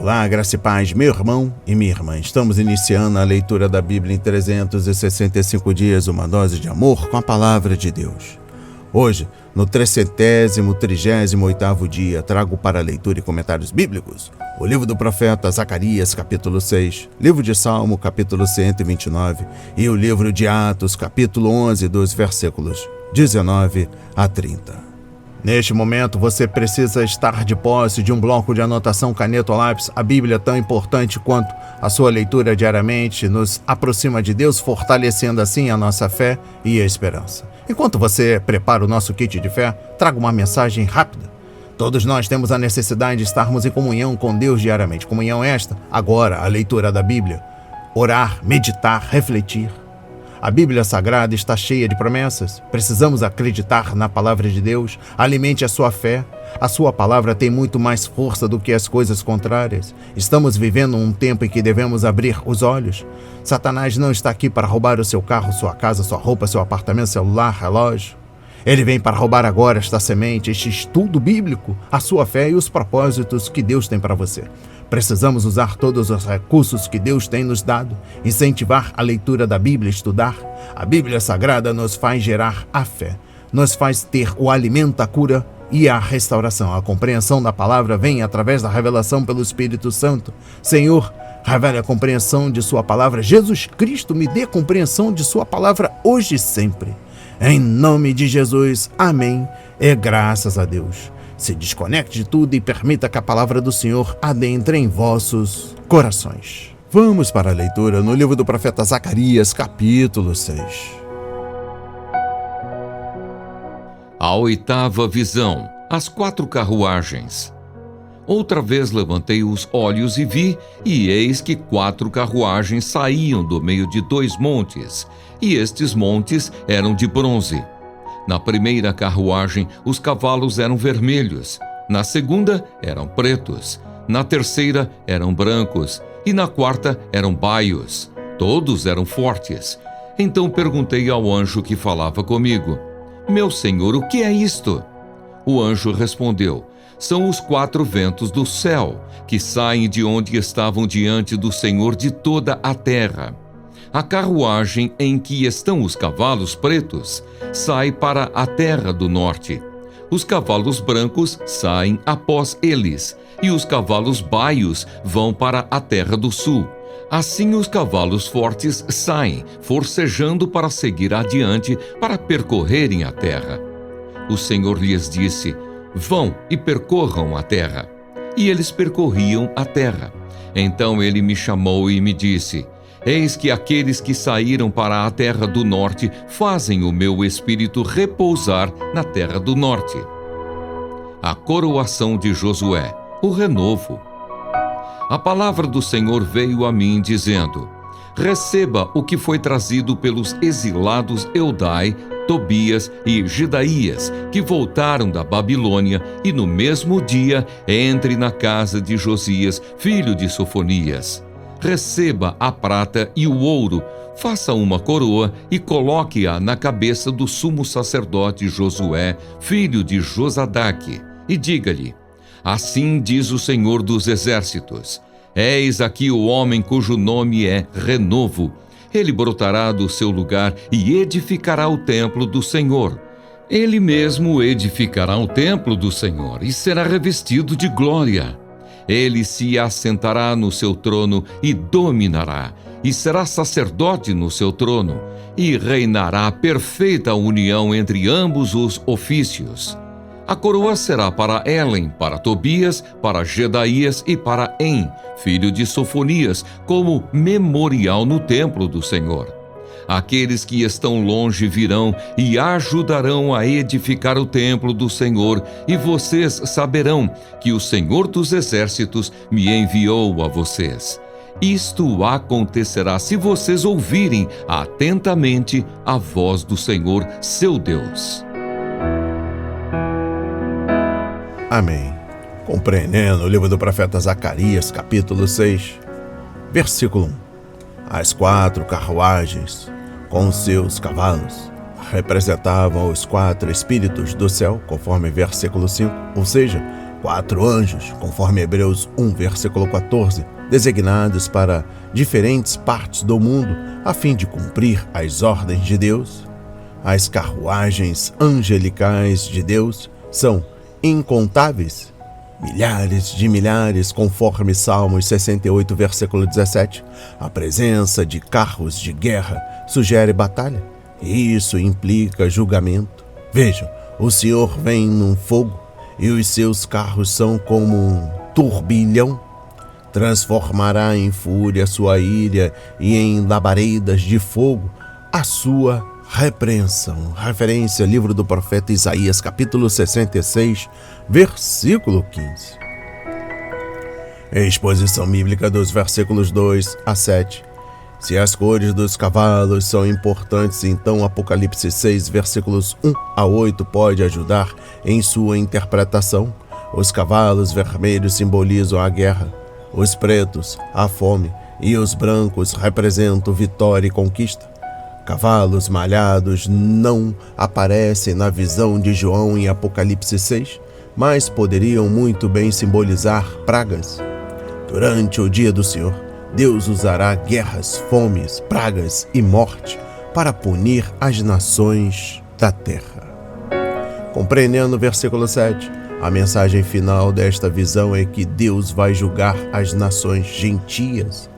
Olá, graça e paz, meu irmão e minha irmã. Estamos iniciando a leitura da Bíblia em 365 dias, uma dose de amor com a palavra de Deus. Hoje, no 338º dia, trago para leitura e comentários bíblicos o livro do profeta Zacarias, capítulo 6, livro de Salmo, capítulo 129 e o livro de Atos, capítulo 11, dos versículos 19 a 30. Neste momento, você precisa estar de posse de um bloco de anotação, caneta ou lápis. A Bíblia, tão importante quanto a sua leitura diariamente, nos aproxima de Deus, fortalecendo assim a nossa fé e a esperança. Enquanto você prepara o nosso kit de fé, trago uma mensagem rápida. Todos nós temos a necessidade de estarmos em comunhão com Deus diariamente. Comunhão esta, agora, a leitura da Bíblia. Orar, meditar, refletir. A Bíblia Sagrada está cheia de promessas. Precisamos acreditar na palavra de Deus. Alimente a sua fé. A sua palavra tem muito mais força do que as coisas contrárias. Estamos vivendo um tempo em que devemos abrir os olhos. Satanás não está aqui para roubar o seu carro, sua casa, sua roupa, seu apartamento, celular, relógio. Ele vem para roubar agora esta semente, este estudo bíblico, a sua fé e os propósitos que Deus tem para você. Precisamos usar todos os recursos que Deus tem nos dado, incentivar a leitura da Bíblia, estudar. A Bíblia Sagrada nos faz gerar a fé, nos faz ter o alimento, a cura e a restauração. A compreensão da palavra vem através da revelação pelo Espírito Santo. Senhor, revele a compreensão de sua palavra. Jesus Cristo, me dê compreensão de sua palavra hoje e sempre. Em nome de Jesus, amém e graças a Deus. Se desconecte de tudo e permita que a palavra do Senhor adentre em vossos corações. Vamos para a leitura no livro do profeta Zacarias, capítulo 6. A oitava visão, as 4 carruagens. Outra vez levantei os olhos e vi, e eis que 4 carruagens saíam do meio de 2 montes, e estes montes eram de bronze. Na primeira carruagem, os cavalos eram vermelhos, na segunda eram pretos, na terceira eram brancos, e na quarta eram baios. Todos eram fortes. Então perguntei ao anjo que falava comigo: Meu senhor, o que é isto? O anjo respondeu: São os 4 ventos do céu, que saem de onde estavam diante do Senhor de toda a terra. A carruagem em que estão os cavalos pretos sai para a terra do norte. Os cavalos brancos saem após eles, e os cavalos baios vão para a terra do sul. Assim os cavalos fortes saem, forcejando para seguir adiante, para percorrerem a terra. O Senhor lhes disse: Vão e percorram a terra. E eles percorriam a terra. Então ele me chamou e me disse: Eis que aqueles que saíram para a terra do norte fazem o meu espírito repousar na terra do norte. A coroação de Josué, o renovo. A palavra do Senhor veio a mim dizendo: Receba o que foi trazido pelos exilados Eudai, Tobias e Jedaías, que voltaram da Babilônia, e no mesmo dia entre na casa de Josias, filho de Sofonias. Receba a prata e o ouro, faça uma coroa e coloque-a na cabeça do sumo sacerdote Josué, filho de Josadaque, e diga-lhe: Assim diz o Senhor dos Exércitos: Eis aqui o homem cujo nome é Renovo. Ele brotará do seu lugar e edificará o templo do Senhor. Ele mesmo edificará o templo do Senhor e será revestido de glória. Ele se assentará no seu trono e dominará, e será sacerdote no seu trono, e reinará perfeita união entre ambos os ofícios. A coroa será para Helen, para Tobias, para Jedaías e para En, filho de Sofonias, como memorial no templo do Senhor. Aqueles que estão longe virão e ajudarão a edificar o templo do Senhor, e vocês saberão que o Senhor dos Exércitos me enviou a vocês. Isto acontecerá se vocês ouvirem atentamente a voz do Senhor, seu Deus. Amém. Compreendendo o livro do profeta Zacarias, capítulo 6, versículo 1. As 4 carruagens, com seus cavalos, representavam os 4 espíritos do céu, conforme versículo 5, ou seja, 4 anjos, conforme Hebreus 1, versículo 14, designados para diferentes partes do mundo a fim de cumprir as ordens de Deus. As carruagens angelicais de Deus são incontáveis, milhares de milhares, conforme Salmos 68, versículo 17. A presença de carros de guerra sugere batalha, e isso implica julgamento. Vejam, o Senhor vem num fogo, e os seus carros são como um turbilhão. Transformará em fúria sua ira e em labaredas de fogo a sua repreensão. Referência, livro do profeta Isaías, capítulo 66, versículo 15. Exposição bíblica dos versículos 2 a 7. Se as cores dos cavalos são importantes, então Apocalipse 6, versículos 1 a 8 pode ajudar em sua interpretação. Os cavalos vermelhos simbolizam a guerra, os pretos, a fome, e os brancos representam vitória e conquista. Cavalos malhados não aparecem na visão de João em Apocalipse 6, mas poderiam muito bem simbolizar pragas. Durante o dia do Senhor, Deus usará guerras, fomes, pragas e morte para punir as nações da terra. Compreendendo o versículo 7, a mensagem final desta visão é que Deus vai julgar as nações gentias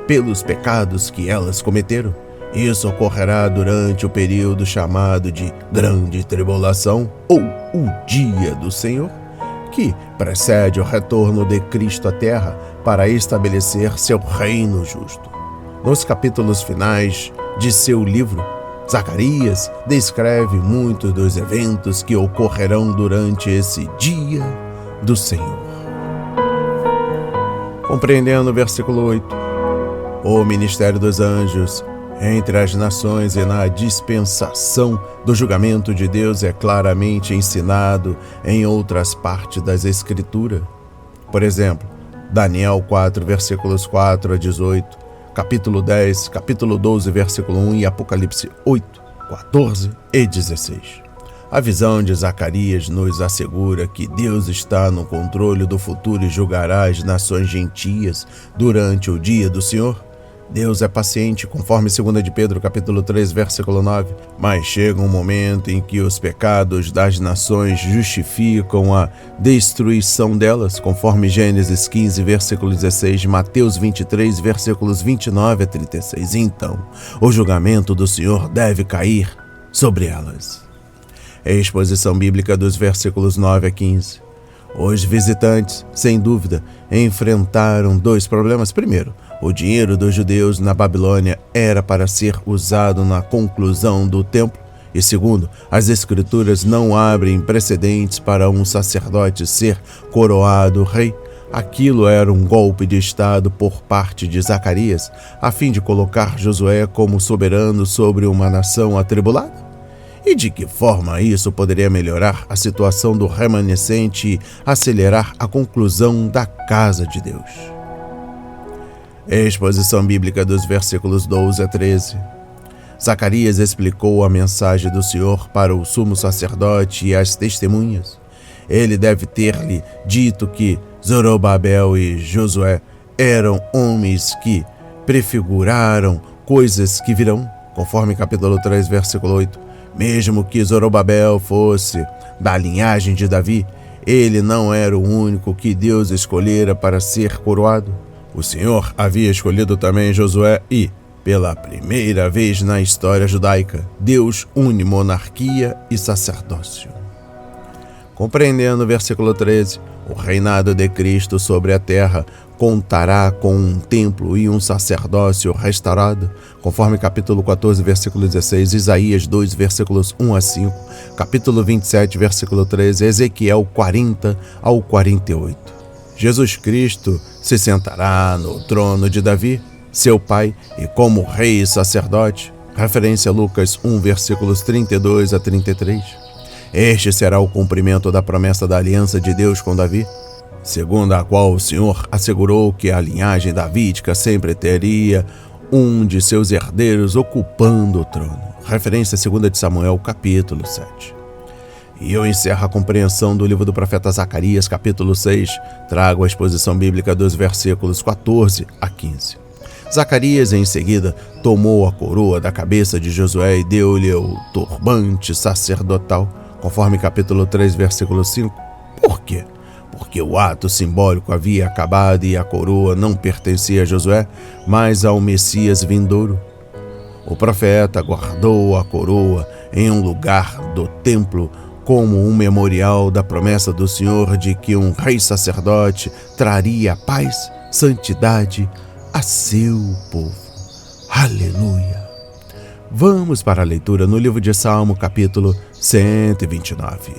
pelos pecados que elas cometeram. Isso ocorrerá durante o período chamado de Grande Tribulação ou o Dia do Senhor, que precede o retorno de Cristo à Terra para estabelecer seu reino justo. Nos capítulos finais de seu livro, Zacarias descreve muitos dos eventos que ocorrerão durante esse Dia do Senhor. Compreendendo o versículo 8, o ministério dos anjos entre as nações e na dispensação do julgamento de Deus é claramente ensinado em outras partes das Escrituras. Por exemplo, Daniel 4, versículos 4 a 18, capítulo 10, capítulo 12, versículo 1 e Apocalipse 8, 14 e 16. A visão de Zacarias nos assegura que Deus está no controle do futuro e julgará as nações gentias durante o dia do Senhor. Deus é paciente, conforme 2 de Pedro, capítulo 3, versículo 9, mas chega um momento em que os pecados das nações justificam a destruição delas, conforme Gênesis 15, versículo 16, Mateus 23, versículos 29 a 36. Então, o julgamento do Senhor deve cair sobre elas. Exposição bíblica dos versículos 9 a 15. Os visitantes, sem dúvida, enfrentaram 2 problemas. Primeiro, o dinheiro dos judeus na Babilônia era para ser usado na conclusão do templo. E segundo, as escrituras não abrem precedentes para um sacerdote ser coroado rei. Aquilo era um golpe de estado por parte de Zacarias, a fim de colocar Josué como soberano sobre uma nação atribulada. E de que forma isso poderia melhorar a situação do remanescente e acelerar a conclusão da casa de Deus? Exposição bíblica dos versículos 12 a 13. Zacarias explicou a mensagem do Senhor para o sumo sacerdote e as testemunhas. Ele deve ter-lhe dito que Zorobabel e Josué eram homens que prefiguraram coisas que virão, conforme capítulo 3, versículo 8. Mesmo que Zorobabel fosse da linhagem de Davi, ele não era o único que Deus escolhera para ser coroado. O Senhor havia escolhido também Josué e, pela primeira vez na história judaica, Deus une monarquia e sacerdócio. Compreendendo o versículo 13, o reinado de Cristo sobre a terra contará com um templo e um sacerdócio restaurado, conforme capítulo 14, versículo 16, Isaías 2, versículos 1 a 5, capítulo 27, versículo 13, Ezequiel 40 ao 48. Jesus Cristo se sentará no trono de Davi, seu pai, e como rei e sacerdote, referência a Lucas 1, versículos 32 a 33. Este será o cumprimento da promessa da aliança de Deus com Davi, segundo a qual o Senhor assegurou que a linhagem davídica sempre teria um de seus herdeiros ocupando o trono. Referência a 2 de Samuel, capítulo 7. E eu encerro a compreensão do livro do profeta Zacarias, capítulo 6. Trago a exposição bíblica dos versículos 14 a 15. Zacarias, em seguida, tomou a coroa da cabeça de Josué e deu-lhe o turbante sacerdotal, conforme capítulo 3, versículo 5. Por quê? Porque o ato simbólico havia acabado e a coroa não pertencia a Josué, mas ao Messias vindouro. O profeta guardou a coroa em um lugar do templo como um memorial da promessa do Senhor de que um rei sacerdote traria paz, santidade a seu povo. Aleluia! Vamos para a leitura no livro de Salmo, capítulo 129.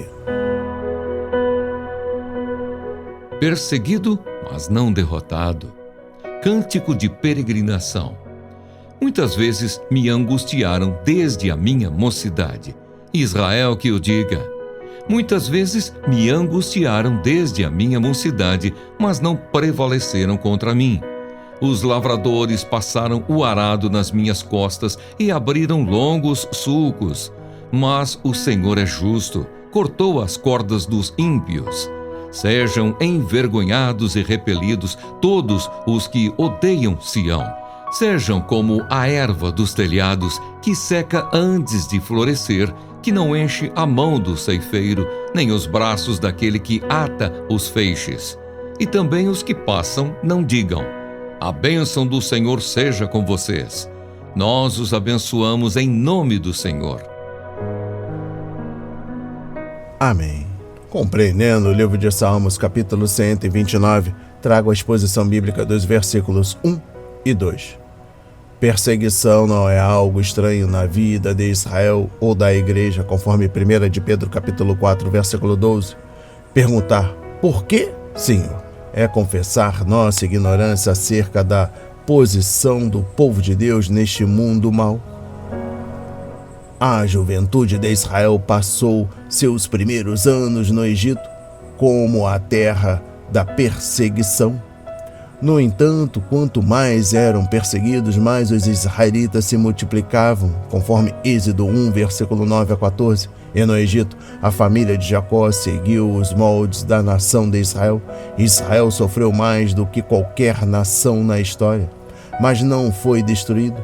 Perseguido, mas não derrotado. Cântico de peregrinação. Muitas vezes me angustiaram desde a minha mocidade. Israel que o diga. Muitas vezes me angustiaram desde a minha mocidade, mas não prevaleceram contra mim. Os lavradores passaram o arado nas minhas costas e abriram longos sulcos. Mas o Senhor é justo, cortou as cordas dos ímpios. Sejam envergonhados e repelidos todos os que odeiam Sião. Sejam como a erva dos telhados, que seca antes de florescer, que não enche a mão do ceifeiro, nem os braços daquele que ata os feixes. E também os que passam não digam: a bênção do Senhor seja com vocês. Nós os abençoamos em nome do Senhor. Amém. Compreendendo o livro de Salmos, capítulo 129, trago a exposição bíblica dos versículos 1 e 2. Perseguição não é algo estranho na vida de Israel ou da igreja, conforme 1 de Pedro, capítulo 4, versículo 12. Perguntar por quê, Senhor, é confessar nossa ignorância acerca da posição do povo de Deus neste mundo mau. A juventude de Israel passou seus primeiros anos no Egito como a terra da perseguição. No entanto, quanto mais eram perseguidos, mais os israelitas se multiplicavam, conforme Êxodo 1, versículo 9 a 14. E no Egito, a família de Jacó seguiu os moldes da nação de Israel. Israel sofreu mais do que qualquer nação na história, mas não foi destruído.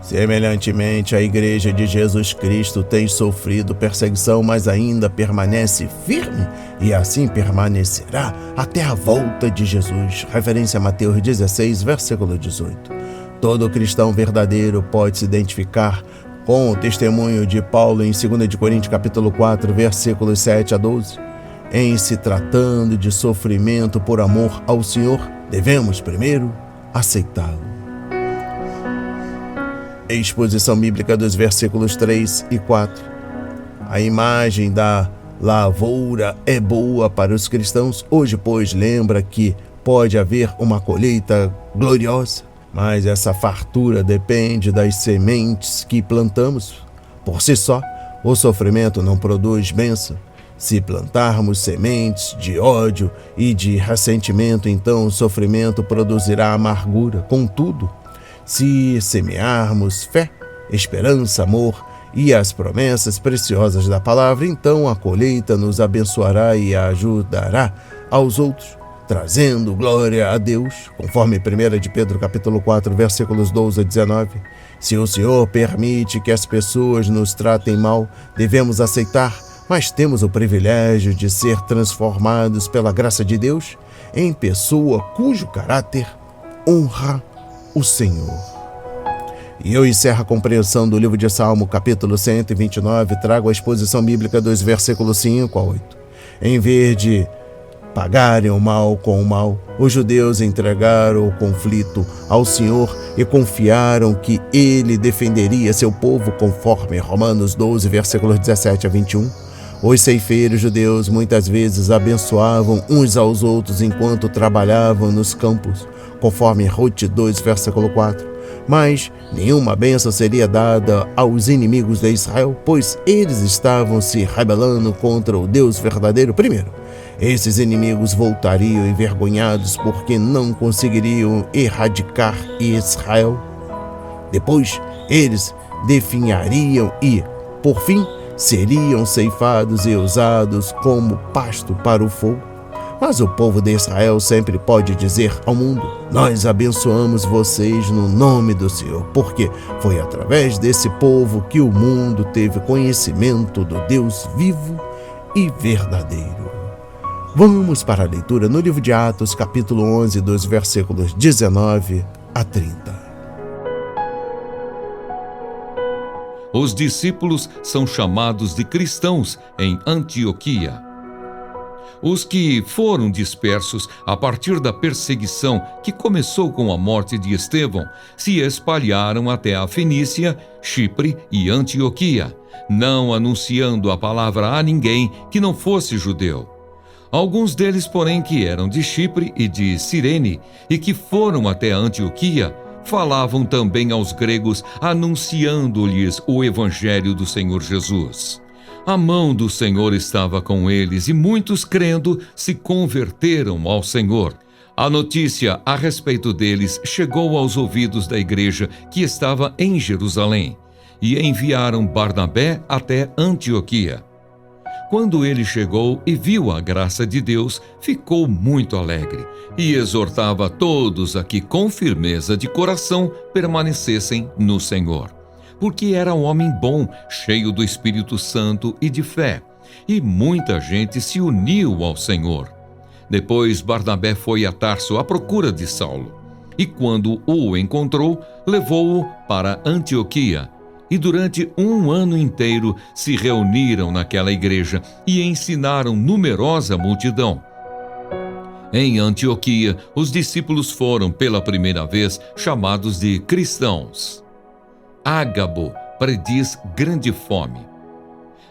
Semelhantemente, a Igreja de Jesus Cristo tem sofrido perseguição, mas ainda permanece firme e assim permanecerá até a volta de Jesus. Referência a Mateus 16, versículo 18. Todo cristão verdadeiro pode se identificar com o testemunho de Paulo em 2 de Coríntios, capítulo 4, versículos 7 a 12. Em se tratando de sofrimento por amor ao Senhor, devemos primeiro aceitá-lo. Exposição bíblica dos versículos 3 e 4. A imagem da lavoura é boa para os cristãos. Hoje, pois, lembra que pode haver uma colheita gloriosa, mas essa fartura depende das sementes que plantamos. Por si só, o sofrimento não produz bênção. Se plantarmos sementes de ódio e de ressentimento, então o sofrimento produzirá amargura. Contudo, se semearmos fé, esperança, amor e as promessas preciosas da palavra, então a colheita nos abençoará e ajudará aos outros, trazendo glória a Deus, conforme 1 de Pedro, capítulo 4, versículos 12 a 19. Se o Senhor permite que as pessoas nos tratem mal, devemos aceitar, mas temos o privilégio de ser transformados pela graça de Deus em pessoa cujo caráter honra o Senhor. E eu encerro a compreensão do livro de Salmo, capítulo 129, trago a exposição bíblica dos versículos 5 a 8. Em vez de pagarem o mal com o mal, os judeus entregaram o conflito ao Senhor e confiaram que Ele defenderia seu povo, conforme Romanos 12, versículos 17 a 21. Os ceifeiros judeus muitas vezes abençoavam uns aos outros enquanto trabalhavam nos campos, conforme Ruth 2, versículo 4. Mas nenhuma bênção seria dada aos inimigos de Israel, pois eles estavam se rebelando contra o Deus verdadeiro. Primeiro, esses inimigos voltariam envergonhados porque não conseguiriam erradicar Israel. Depois, eles definhariam e, por fim, seriam ceifados e usados como pasto para o fogo. Mas o povo de Israel sempre pode dizer ao mundo: nós abençoamos vocês no nome do Senhor, porque foi através desse povo que o mundo teve conhecimento do Deus vivo e verdadeiro. Vamos para a leitura no livro de Atos, capítulo 11, dos versículos 19 a 30. Os discípulos são chamados de cristãos em Antioquia. Os que foram dispersos a partir da perseguição que começou com a morte de Estevão se espalharam até a Fenícia, Chipre e Antioquia, não anunciando a palavra a ninguém que não fosse judeu. Alguns deles, porém, que eram de Chipre e de Cirene e que foram até Antioquia, falavam também aos gregos, anunciando-lhes o evangelho do Senhor Jesus. A mão do Senhor estava com eles e muitos, crendo, se converteram ao Senhor. A notícia a respeito deles chegou aos ouvidos da igreja que estava em Jerusalém e enviaram Barnabé até Antioquia. Quando ele chegou e viu a graça de Deus, ficou muito alegre e exortava todos a que, com firmeza de coração, permanecessem no Senhor. Porque era um homem bom, cheio do Espírito Santo e de fé, e muita gente se uniu ao Senhor. Depois Barnabé foi a Tarso à procura de Saulo, e quando o encontrou, levou-o para Antioquia, e durante 1 ano inteiro se reuniram naquela igreja e ensinaram numerosa multidão. Em Antioquia, os discípulos foram pela primeira vez chamados de cristãos. Ágabo prediz grande fome.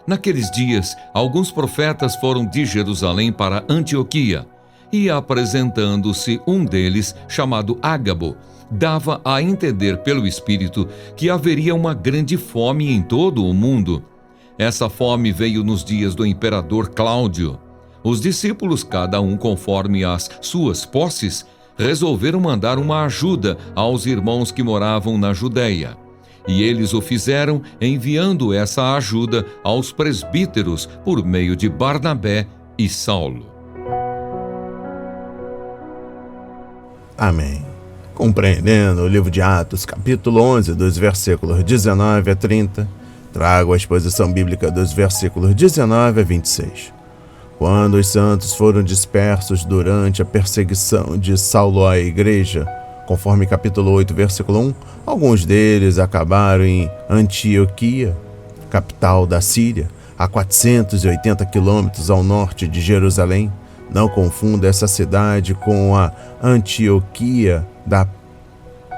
Naqueles dias, alguns profetas foram de Jerusalém para Antioquia, e apresentando-se um deles, chamado Ágabo, dava a entender pelo Espírito que haveria uma grande fome em todo o mundo. Essa fome veio nos dias do imperador Cláudio. Os discípulos, cada um conforme as suas posses, resolveram mandar uma ajuda aos irmãos que moravam na Judéia. E eles o fizeram enviando essa ajuda aos presbíteros por meio de Barnabé e Saulo. Amém. Compreendendo o livro de Atos, capítulo 11, dos versículos 19 a 30, trago a exposição bíblica dos versículos 19 a 26. Quando os santos foram dispersos durante a perseguição de Saulo à igreja, conforme capítulo 8, versículo 1, alguns deles acabaram em Antioquia, capital da Síria, a 480 quilômetros ao norte de Jerusalém. Não confunda essa cidade com a Antioquia da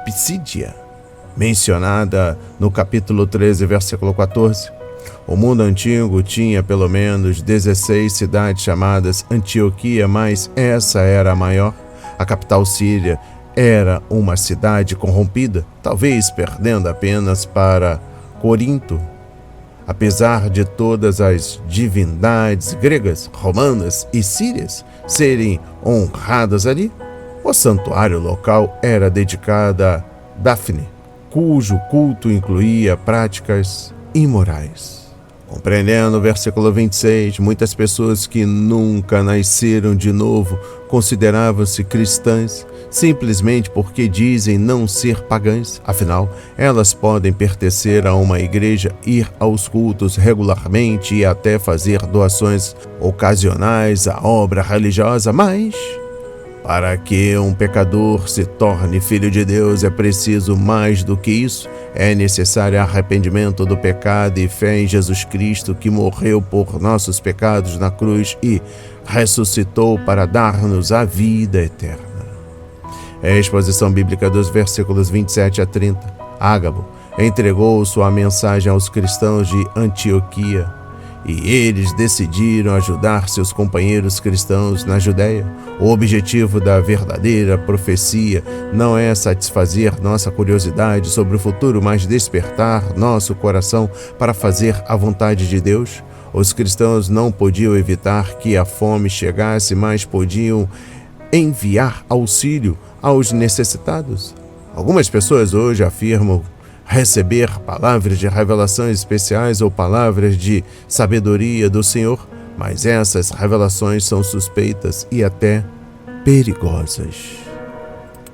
Pisídia, mencionada no capítulo 13, versículo 14. O mundo antigo tinha pelo menos 16 cidades chamadas Antioquia, mas essa era a maior. A capital síria era uma cidade corrompida, talvez perdendo apenas para Corinto. Apesar de todas as divindades gregas, romanas e sírias serem honradas ali, o santuário local era dedicado a Dafne, cujo culto incluía práticas imorais. Compreendendo o versículo 26, muitas pessoas que nunca nasceram de novo consideravam-se cristãs simplesmente porque dizem não ser pagãs. Afinal, elas podem pertencer a uma igreja, ir aos cultos regularmente e até fazer doações ocasionais à obra religiosa, mas para que um pecador se torne filho de Deus é preciso mais do que isso. É necessário arrependimento do pecado e fé em Jesus Cristo, que morreu por nossos pecados na cruz e ressuscitou para dar-nos a vida eterna. É a exposição bíblica dos versículos 27 a 30. Ágabo entregou sua mensagem aos cristãos de Antioquia, e eles decidiram ajudar seus companheiros cristãos na Judéia. O objetivo da verdadeira profecia não é satisfazer nossa curiosidade sobre o futuro, mas despertar nosso coração para fazer a vontade de Deus. Os cristãos não podiam evitar que a fome chegasse, mas podiam enviar auxílio aos necessitados. Algumas pessoas hoje afirmam receber palavras de revelações especiais ou palavras de sabedoria do Senhor, mas essas revelações são suspeitas e até perigosas.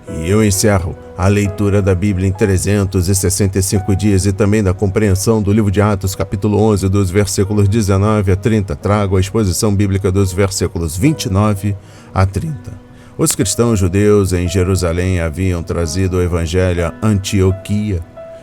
E eu encerro a leitura da Bíblia em 365 dias e também da compreensão do livro de Atos, capítulo 11, dos versículos 19 a 30. Trago a exposição bíblica dos versículos 29 a 30. Os cristãos judeus em Jerusalém haviam trazido o evangelho a Antioquia.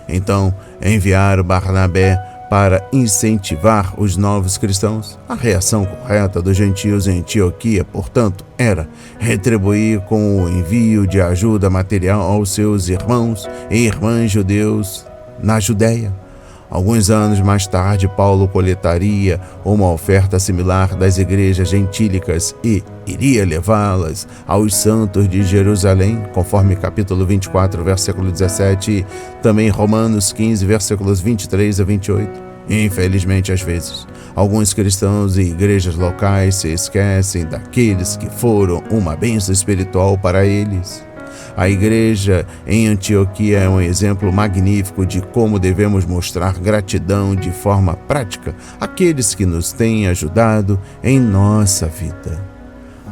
Então enviaram Barnabé para incentivar os novos cristãos. A reação correta dos gentios em Antioquia, portanto, era retribuir com o envio de ajuda material aos seus irmãos e irmãs judeus na Judéia. Alguns anos mais tarde, Paulo coletaria uma oferta similar das igrejas gentílicas e iria levá-las aos santos de Jerusalém, conforme capítulo 24, versículo 17, e também Romanos 15, versículos 23 a 28. Infelizmente, às vezes, alguns cristãos e igrejas locais se esquecem daqueles que foram uma bênção espiritual para eles. A igreja em Antioquia é um exemplo magnífico de como devemos mostrar gratidão de forma prática àqueles que nos têm ajudado em nossa vida.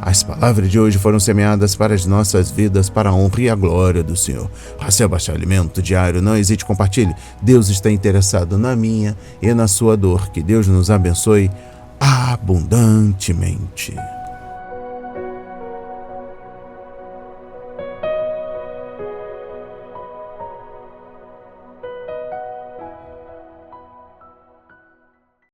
As palavras de hoje foram semeadas para as nossas vidas, para a honra e a glória do Senhor. Receba seu alimento diário, não hesite, compartilhe. Deus está interessado na minha e na sua dor. Que Deus nos abençoe abundantemente.